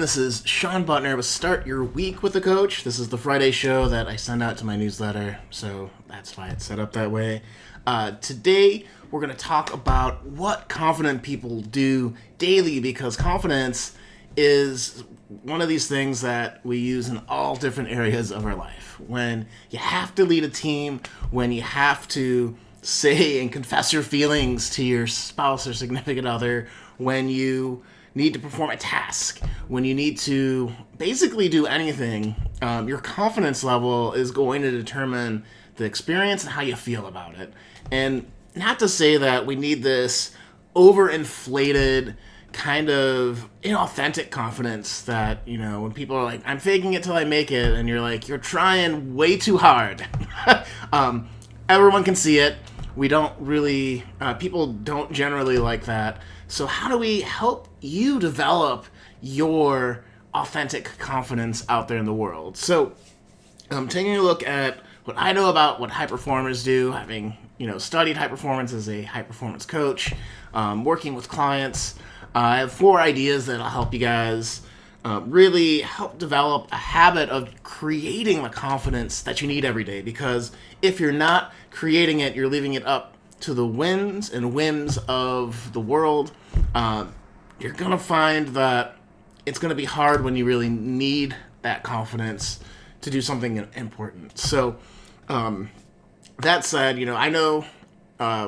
This is Sean Butner with Start Your Week with a Coach. This is the Friday show that I send out to my newsletter, so that's why it's set up that way. Today, we're going to talk about what confident people do daily, because confidence is one of these things that we use in all different areas of our life. When you have to lead a team, when you have to say and confess your feelings to your spouse or significant other, when you need to perform a task, when you need to basically do anything, your confidence level is going to determine the experience and how you feel about it. And not to say that we need this overinflated kind of inauthentic confidence that, you know, when people are like, I'm faking it till I make it, and you're like, you're trying way too hard. Everyone can see it. We don't really, people don't generally like that. So how do we help you develop your authentic confidence out there in the world? So taking a look at what I know about what high performers do, having, studied high performance as a high performance coach, working with clients, I have 4 ideas that'll help you guys really help develop a habit of creating the confidence that you need every day. Because if you're not creating it, you're leaving it up to the winds and whims of the world. You're going to find that it's going to be hard when you really need that confidence to do something important. So that said, I know,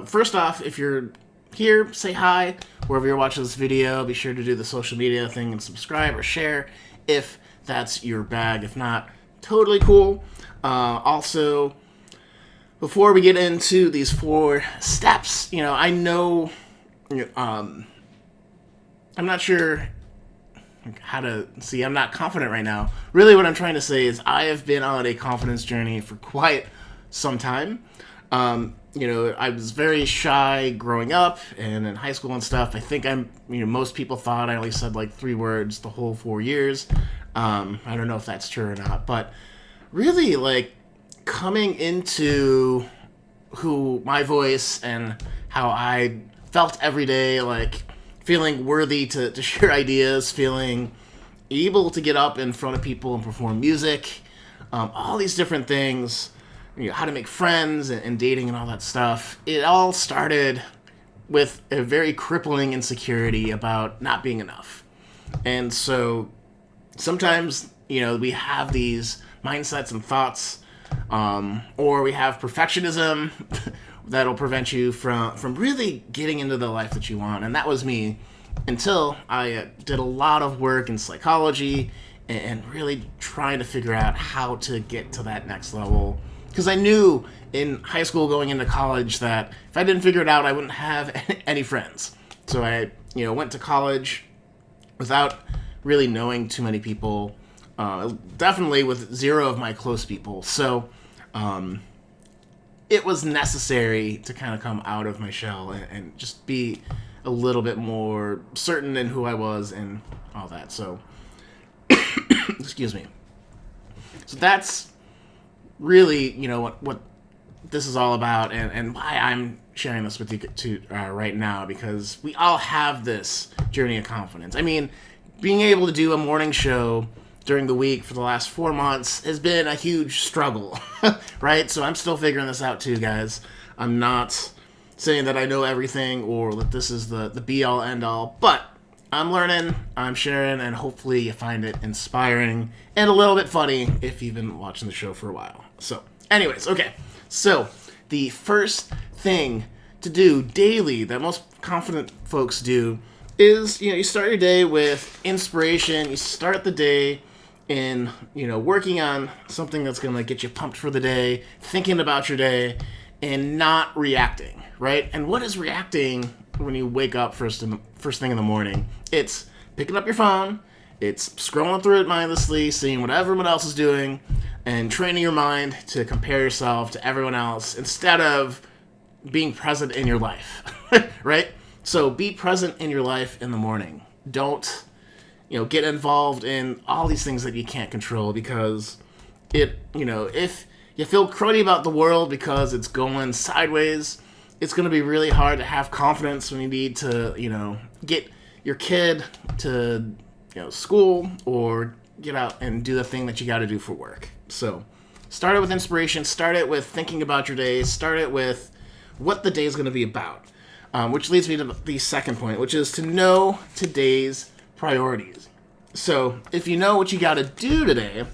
first off, if you're here, say hi. Wherever you're watching this video, be sure to do the social media thing and subscribe or share if that's your bag. If not, totally cool. Also, before we get into these 4 steps, I know, I'm not sure how to see. I'm not confident right now. Really, what I'm trying to say is I have been on a confidence journey for quite some time. I was very shy growing up and in high school and stuff. I think most people thought I only said like 3 words the whole 4 years. I don't know if that's true or not, but really, like, coming into who my voice and how I felt every day, like feeling worthy to share ideas, feeling able to get up in front of people and perform music, all these different things, how to make friends and dating and all that stuff. It all started with a very crippling insecurity about not being enough. And so sometimes, we have these mindsets and thoughts, or we have perfectionism that'll prevent you from really getting into the life that you want. And that was me until I did a lot of work in psychology and really trying to figure out how to get to that next level. Because I knew in high school going into college that if I didn't figure it out, I wouldn't have any friends. So I, went to college without really knowing too many people, definitely with 0 of my close people. So it was necessary to kind of come out of my shell and just be a little bit more certain in who I was and all that. So, excuse me. So that's really, what this is all about, and why I'm sharing this with you right now, because we all have this journey of confidence. I mean, being able to do a morning show during the week for the last 4 months has been a huge struggle, right? So I'm still figuring this out too, guys. I'm not saying that I know everything or that this is the be-all, end-all, but I'm learning, I'm sharing, and hopefully you find it inspiring and a little bit funny if you've been watching the show for a while. So, anyways, okay. So, the first thing to do daily that most confident folks do is, you start your day with inspiration. You start the day in, working on something that's going to get you pumped for the day, thinking about your day, and not reacting, right? And what is reacting when you wake up first thing in the morning? It's picking up your phone, it's scrolling through it mindlessly, seeing what everyone else is doing, and training your mind to compare yourself to everyone else instead of being present in your life, right? So be present in your life in the morning. Don't, get involved in all these things that you can't control, because if you feel cruddy about the world because it's going sideways, it's going to be really hard to have confidence when you need to, get your kid to school or get out and do the thing that you got to do for work. So start it with inspiration. Start it with thinking about your day. Start it with what the day is going to be about, which leads me to the second point, which is to know today's priorities. So if you know what you got to do today,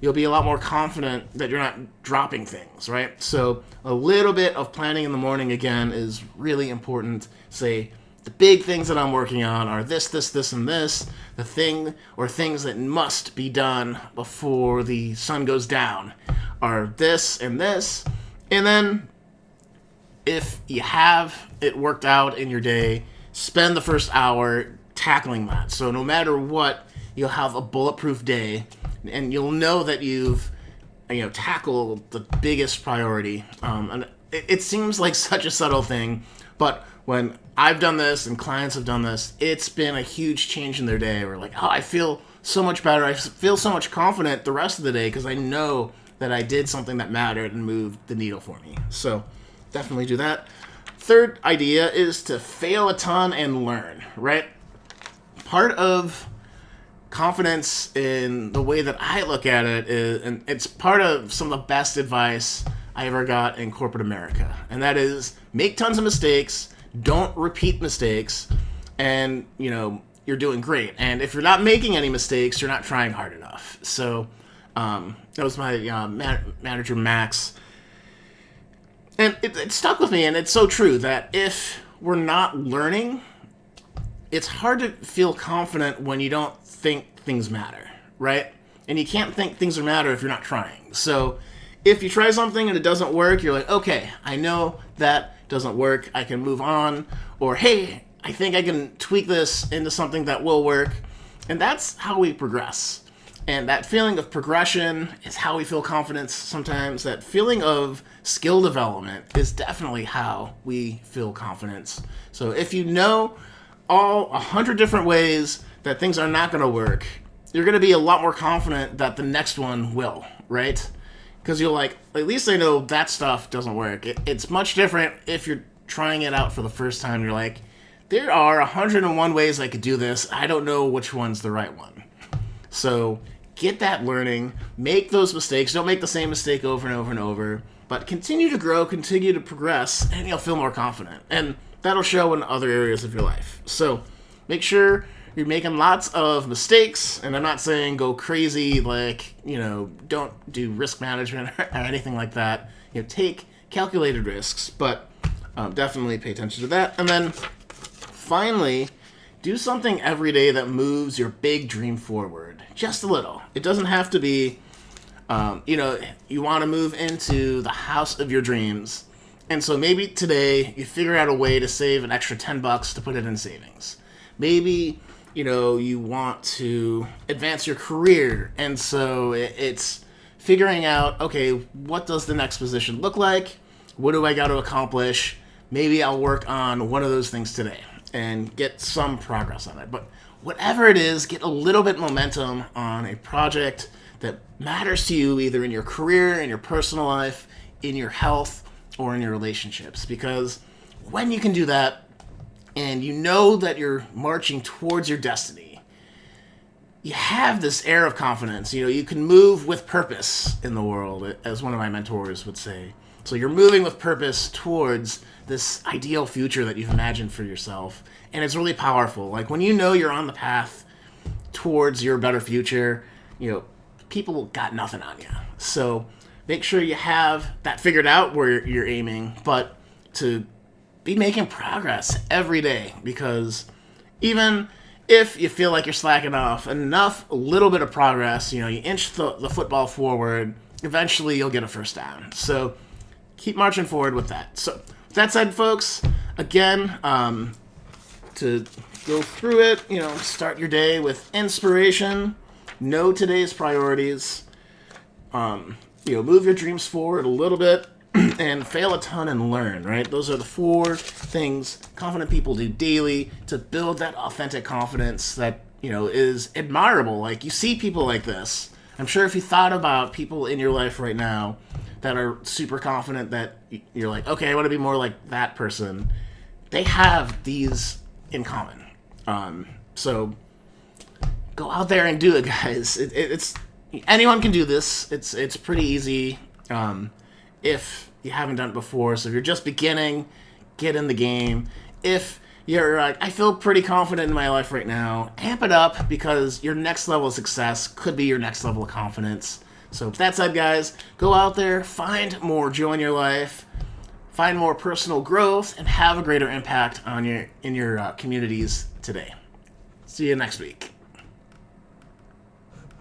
you'll be a lot more confident that you're not dropping things, right? So a little bit of planning in the morning, again, is really important. Say, the big things that I'm working on are this, and this. The thing or things that must be done before the sun goes down are this and this. And then if you have it worked out in your day, spend the first hour tackling that. So no matter what, you'll have a bulletproof day, and you'll know that you've tackled the biggest priority. And it seems like such a subtle thing, but when I've done this and clients have done this, it's been a huge change in their day. We're like, oh, I feel so much better. I feel so much confident the rest of the day because I know that I did something that mattered and moved the needle for me. So definitely do that. Third idea is to fail a ton and learn, right? Part of confidence in the way that I look at it is, and it's part of some of the best advice I ever got in corporate America, and that is make tons of mistakes, don't repeat mistakes, and you're doing great. And if you're not making any mistakes, you're not trying hard enough. So that was my manager, Max, and it stuck with me. And it's so true that if we're not learning, it's hard to feel confident when you don't think things matter, right? And you can't think things matter if you're not trying. So if you try something and it doesn't work, you're like, okay, I know that doesn't work. I can move on. Or, hey, I think I can tweak this into something that will work. And that's how we progress. And that feeling of progression is how we feel confidence sometimes. That feeling of skill development is definitely how we feel confidence. So if you know all 100 different ways that things are not going to work, you're going to be a lot more confident that the next one will, right? Because you're like, at least I know that stuff doesn't work. It's much different if you're trying it out for the first time. You're like, there are 101 ways I could do this. I don't know which one's the right one. So get that learning, make those mistakes. Don't make the same mistake over and over and over, but continue to grow, continue to progress, and you'll feel more confident. And that'll show in other areas of your life. So make sure you're making lots of mistakes, and I'm not saying go crazy, like, don't do risk management or anything like that. Take calculated risks, but definitely pay attention to that. And then finally, do something every day that moves your big dream forward, just a little. It doesn't have to be, you want to move into the house of your dreams. And so maybe today you figure out a way to save an extra $10 to put it in savings. Maybe, you want to advance your career. And so it's figuring out, okay, what does the next position look like? What do I got to accomplish? Maybe I'll work on one of those things today and get some progress on it. But whatever it is, get a little bit momentum on a project that matters to you, either in your career, in your personal life, in your health, or in your relationships. Because when you can do that, and you know that you're marching towards your destiny, you have this air of confidence. You can move with purpose in the world, as one of my mentors would say. So you're moving with purpose towards this ideal future that you've imagined for yourself. And it's really powerful. Like when you know you're on the path towards your better future, people got nothing on you. So make sure you have that figured out where you're aiming, but to be making progress every day, because even if you feel like you're slacking off, a little bit of progress, you inch the football forward, eventually you'll get a first down. So keep marching forward with that. So with that said, folks, again, to go through it, start your day with inspiration, know today's priorities, move your dreams forward a little bit, and fail a ton and learn, right? Those are the 4 things confident people do daily to build that authentic confidence that, is admirable. Like, you see people like this. I'm sure if you thought about people in your life right now that are super confident, that you're like, okay, I want to be more like that person, they have these in common. So go out there and do it, guys. It's anyone can do this. It's pretty easy if you haven't done it before. So if you're just beginning, get in the game. If you're like, I feel pretty confident in my life right now, amp it up, because your next level of success could be your next level of confidence. So with that said, guys, go out there, find more joy in your life, find more personal growth, and have a greater impact on your communities today. See you next week.